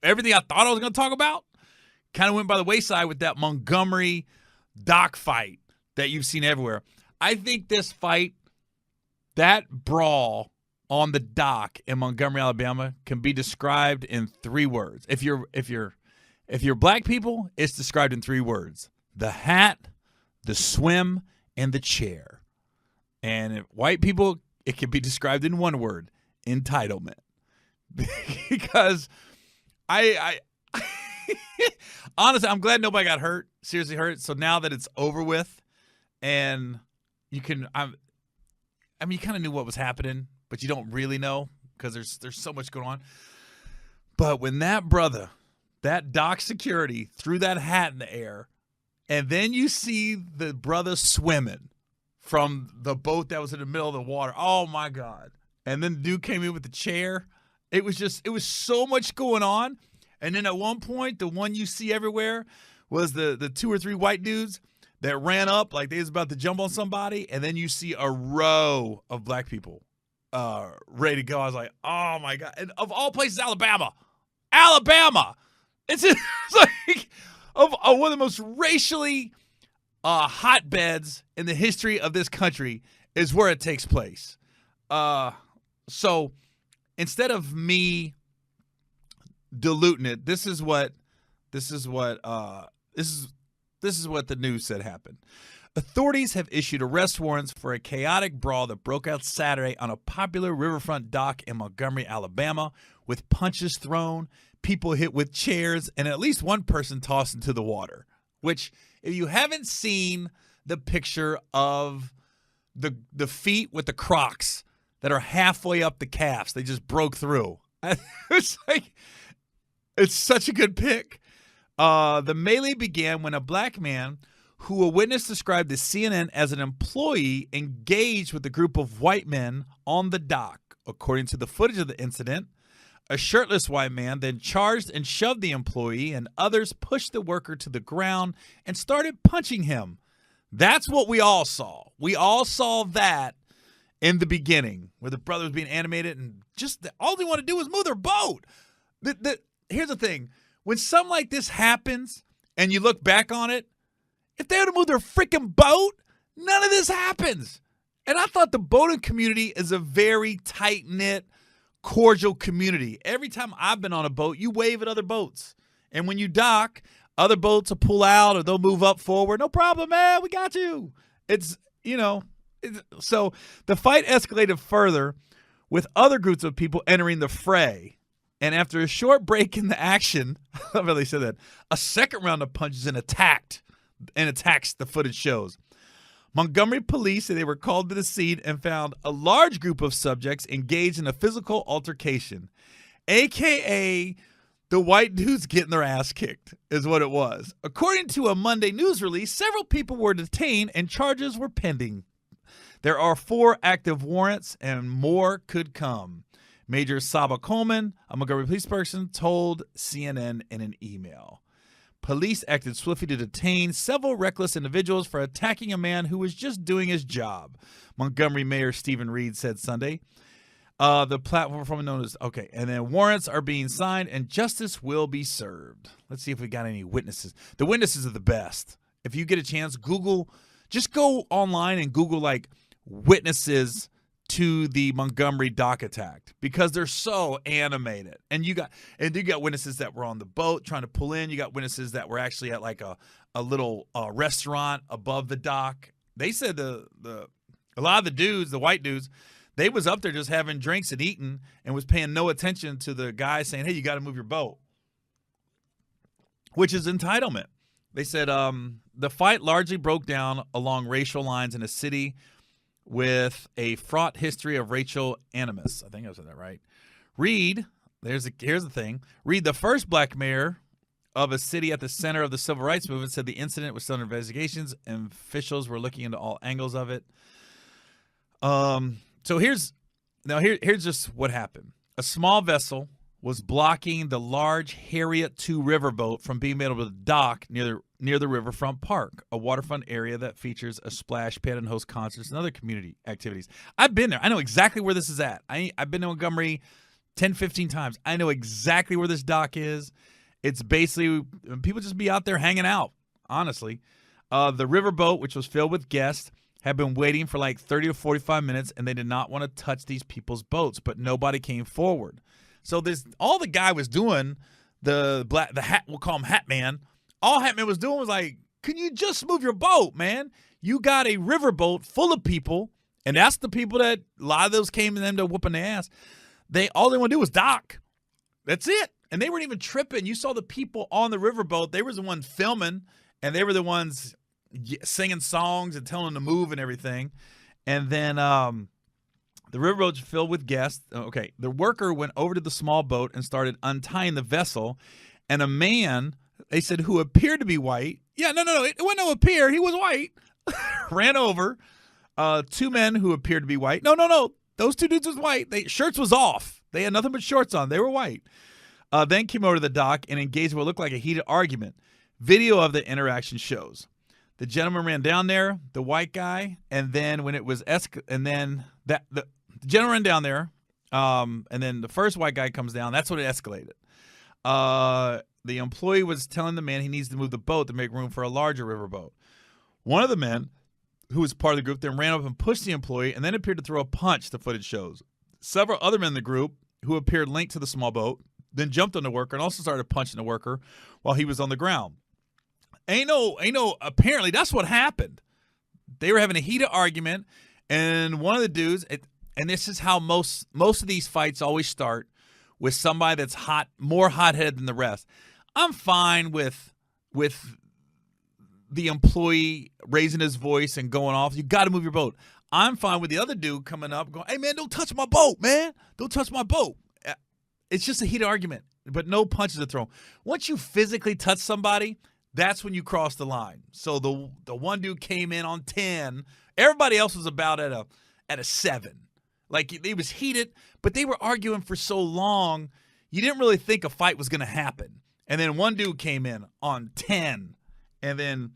everything I thought I was going to talk about kind of went by the wayside with that Montgomery dock fight that you've seen everywhere. I think this fight, that brawl on the dock in Montgomery, Alabama, can be described in 3 words. If you're black people, it's described in 3 words: the hat, the swim, and the chair. And if white people, it can be described in 1 word: entitlement. Because I honestly, I'm glad nobody got hurt, seriously hurt. So now that it's over with, and you can, you kind of knew what was happening, but you don't really know because there's so much going on. But when that brother, that dock security, threw that hat in the air, and then you see the brother swimming from the boat that was in the middle of the water. Oh my God. And then the dude came in with the chair. It was so much going on. And then at one point, the one you see everywhere was the 2 or 3 white dudes that ran up like they was about to jump on somebody. And then you see a row of black people ready to go. I was like, oh my God. And of all places, Alabama. It's like of one of the most racially hotbeds in the history of this country is where it takes place. So instead of me diluting it, this is what the news said happened. Authorities have issued arrest warrants for a chaotic brawl that broke out Saturday on a popular riverfront dock in Montgomery, Alabama, with punches thrown, people hit with chairs, and at least one person tossed into the water. Which, if you haven't seen the picture of the feet with the Crocs that are halfway up the calves, they just broke through. It's like, it's such a good pic. The melee began when a black man, who a witness described to CNN as an employee, engaged with a group of white men on the dock. According to the footage of the incident, a shirtless white man then charged and shoved the employee, and others pushed the worker to the ground and started punching him. That's what we all saw. We all saw that in the beginning, where the brother was being animated, and just all they want to do is move their boat. Here's the thing. When something like this happens and you look back on it, if they would have moved their freaking boat, none of this happens. And I thought the boating community is a very tight-knit, cordial community. Every time I've been on a boat, you wave at other boats. And when you dock, other boats will pull out or they'll move up forward. No problem, man. We got you. So the fight escalated further with other groups of people entering the fray. And after a short break in the action, I really said that, a second round of punches and attacks, the footage shows. Montgomery police said they were called to the scene and found a large group of subjects engaged in a physical altercation, a.k.a. the white dudes getting their ass kicked is what it was. According to a Monday news release, several people were detained and charges were pending. There are 4 active warrants and more could come. Major Saba Coleman, a Montgomery police person, told CNN in an email. Police acted swiftly to detain several reckless individuals for attacking a man who was just doing his job, Montgomery Mayor Stephen Reed said Sunday. The platform known as, okay, and then warrants are being signed and justice will be served. Let's see if we got any witnesses. The witnesses are the best. If you get a chance, just go online and Google like witnesses to the Montgomery dock attack, because they're so animated. And you got witnesses that were on the boat trying to pull in. You got witnesses that were actually at like a little restaurant above the dock. They said a lot of the dudes, the white dudes, they was up there just having drinks and eating and was paying no attention to the guy saying, hey, you got to move your boat, which is entitlement. They said the fight largely broke down along racial lines in a city with a fraught history of racial animus. I think I said that right. Reed, here's the thing. Reed, the first black mayor of a city at the center of the civil rights movement, said the incident was still under investigations and officials were looking into all angles of it. So here's just what happened. A small vessel was blocking the large Harriet II riverboat from being able to dock near the Riverfront Park, a waterfront area that features a splash pad and hosts concerts and other community activities. I've been there. I know exactly where this is at. I've been to Montgomery 10, 15 times. I know exactly where this dock is. It's basically people just be out there hanging out, honestly. The riverboat, which was filled with guests, had been waiting for like 30 to 45 minutes, and they did not want to touch these people's boats, but nobody came forward. So all the guy was doing, we'll call him Hatman. All Hatman was doing was like, can you just move your boat, man? You got a riverboat full of people, and that's the people that a lot of those came to them to whooping their ass. All they want to do was dock. That's it. And they weren't even tripping. You saw the people on the riverboat. They were the ones filming, and they were the ones singing songs and telling them to move and everything. And then the riverboat's filled with guests. Okay, the worker went over to the small boat and started untying the vessel. And a man, they said, who appeared to be white. Yeah, no. It wasn't no appear. He was white. Ran over. 2 men who appeared to be white. No. Those 2 dudes was white. Shirts was off. They had nothing but shorts on. They were white. Then came over to the dock and engaged in what looked like a heated argument. Video of the interaction shows. The gentleman ran down there, the white guy, and then when it was the gentleman ran down there, and then the first white guy comes down. That's when it escalated. The employee was telling the man he needs to move the boat to make room for a larger riverboat. One of the men, who was part of the group, then ran up and pushed the employee and then appeared to throw a punch, the footage shows. Several other men in the group, who appeared linked to the small boat, then jumped on the worker and also started punching the worker while he was on the ground. Apparently that's what happened. They were having a heated argument, and one of the dudes, and this is how most of these fights always start, with somebody that's more hot-headed than the rest. I'm fine with the employee raising his voice and going off. You got to move your boat. I'm fine with the other dude coming up going, hey, man, don't touch my boat, man. Don't touch my boat. It's just a heated argument, but no punches are thrown. Once you physically touch somebody, that's when you cross the line. So the one dude came in on 10. Everybody else was about at a 7. Like, it was heated, but they were arguing for so long, you didn't really think a fight was going to happen. And then one dude came in on 10. And then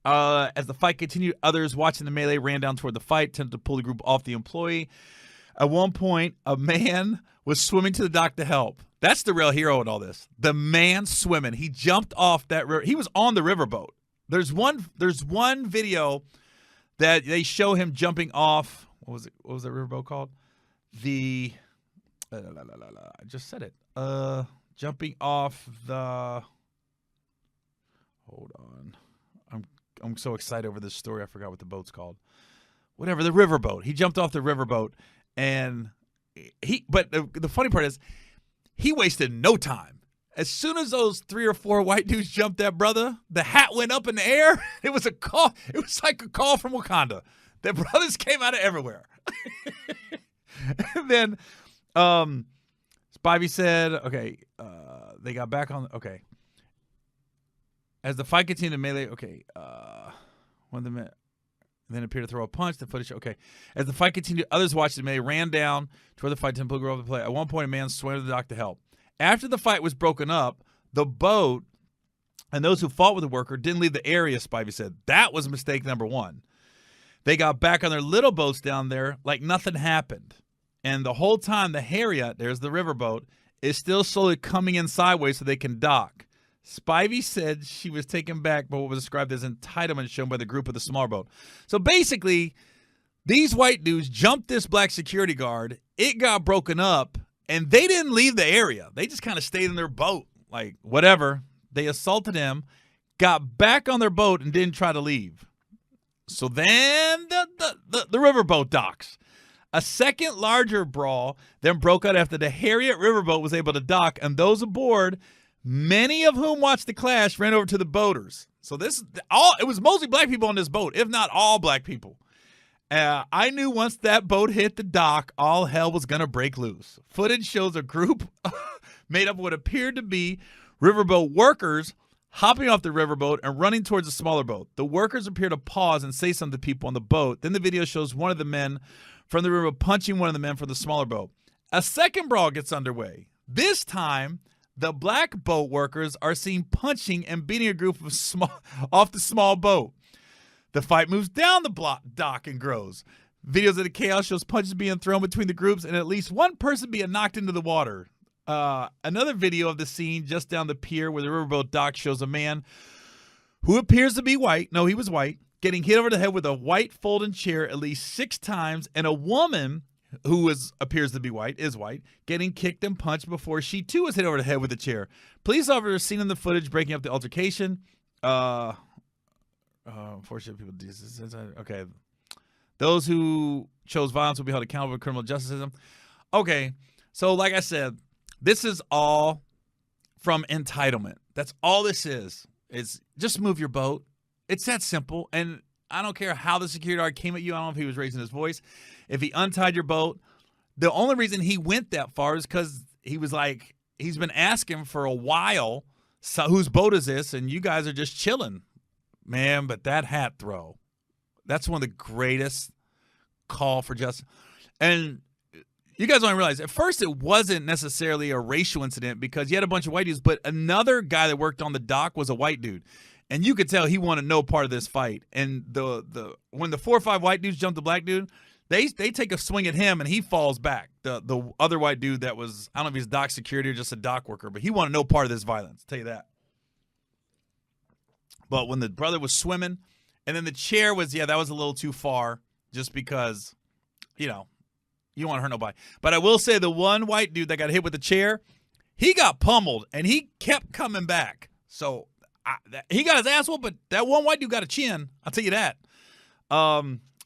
as the fight continued, others watching the melee ran down toward the fight, attempted to pull the group off the employee. At one point, a man was swimming to the dock to help. That's the real hero in all this. The man swimming. He jumped off that river. He was on the riverboat. There's one video that they show him jumping off. What was that riverboat called? I just said it. Jumping off the. Hold on. I'm so excited over this story. I forgot what the boat's called. Whatever, the riverboat. He jumped off the riverboat, and but the funny part is, he wasted no time. As soon as those 3 or 4 white dudes jumped that brother, the hat went up in the air. It was a call. It was like a call from Wakanda. The brothers came out of everywhere. And then Spivey said, okay, they got back on. Okay. As the fight continued, melee. Okay. One of the men then appeared to throw a punch. The footage. Okay. As the fight continued, others watched the melee ran down toward the fight. Temple grew over the play. At one point, a man swam to the dock to help. After the fight was broken up, the boat and those who fought with the worker didn't leave the area, Spivey said. That was mistake number 1. They got back on their little boats down there like nothing happened. And the whole time, the Harriet, there's the riverboat, is still slowly coming in sideways so they can dock. Spivey said she was taken back by what was described as entitlement shown by the group of the smaller boat. So basically, these white dudes jumped this black security guard. It got broken up, and they didn't leave the area. They just kind of stayed in their boat, like whatever. They assaulted him, got back on their boat, and didn't try to leave. So then the riverboat docks. A second larger brawl then broke out after the Harriet riverboat was able to dock, and those aboard, many of whom watched the clash, ran over to the boaters. So it was mostly black people on this boat, if not all black people. I knew once that boat hit the dock, all hell was going to break loose. Footage shows a group made up of what appeared to be riverboat workers hopping off the riverboat and running towards a smaller boat. The workers appear to pause and say something to people on the boat. Then the video shows one of the men from the river punching one of the men from the smaller boat. A second brawl gets underway. This time, the black boat workers are seen punching and beating a group of off the small boat. The fight moves down the dock and grows. Videos of the chaos shows punches being thrown between the groups and at least one person being knocked into the water. Another video of the scene just down the pier where the riverboat dock shows a man who appears to be white. No, he was white. Getting hit over the head with a white folding chair at least 6 times, and a woman who appears to be white, is white, getting kicked and punched before she too was hit over the head with a chair. Police officers seen in the footage breaking up the altercation. Unfortunately, people. Okay. Those who chose violence will be held accountable for criminal justice system. Okay, so like I said, this is all from entitlement. That's all this is. It's just move your boat. It's that simple. And I don't care how the security guard came at you. I don't know if he was raising his voice. If he untied your boat, the only reason he went that far is because he was like, he's been asking for a while, so whose boat is this? And you guys are just chilling. Man, but that hat throw, that's one of the greatest call for justice. And you guys don't realize, at first it wasn't necessarily a racial incident because you had a bunch of white dudes, but another guy that worked on the dock was a white dude. And you could tell he wanted no part of this fight. And when the 4 or 5 white dudes jumped the black dude, they take a swing at him and he falls back. The other white dude that was, I don't know if he's dock security or just a dock worker, but he wanted no part of this violence, I'll tell you that. But when the brother was swimming, and then the chair was, that was a little too far just because, you don't want to hurt nobody. But I will say the one white dude that got hit with the chair, he got pummeled, and he kept coming back. So he got his ass whooped, but that one white dude got a chin. I'll tell you that.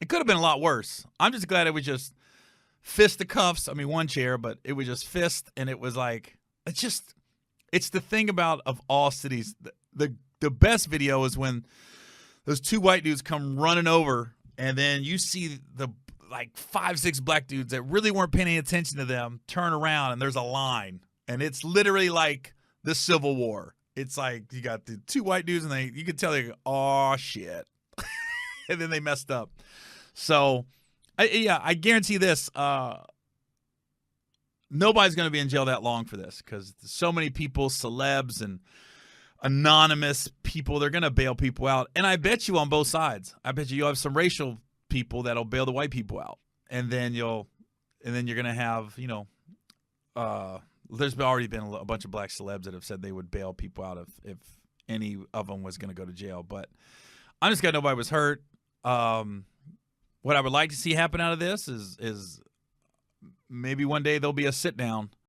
It could have been a lot worse. I'm just glad it was just fisticuffs. I mean, one chair, but it was just fist, and it was like, it's the thing about of all cities. The best video is when those 2 white dudes come running over, and then you see the 5, 6 black dudes that really weren't paying any attention to them turn around, and there's a line, and it's literally like the Civil War. It's like you got the 2 white dudes, and you can tell they go, oh shit, and then they messed up. So, I guarantee this. Nobody's going to be in jail that long for this because so many people, celebs and anonymous people, they're going to bail people out. And I bet you on both sides. I bet you have some racial people that'll bail the white people out. And then you're going to have, there's already been a bunch of black celebs that have said they would bail people out if any of them was going to go to jail. But I'm just glad nobody was hurt. What I would like to see happen out of this is maybe one day there'll be a sit down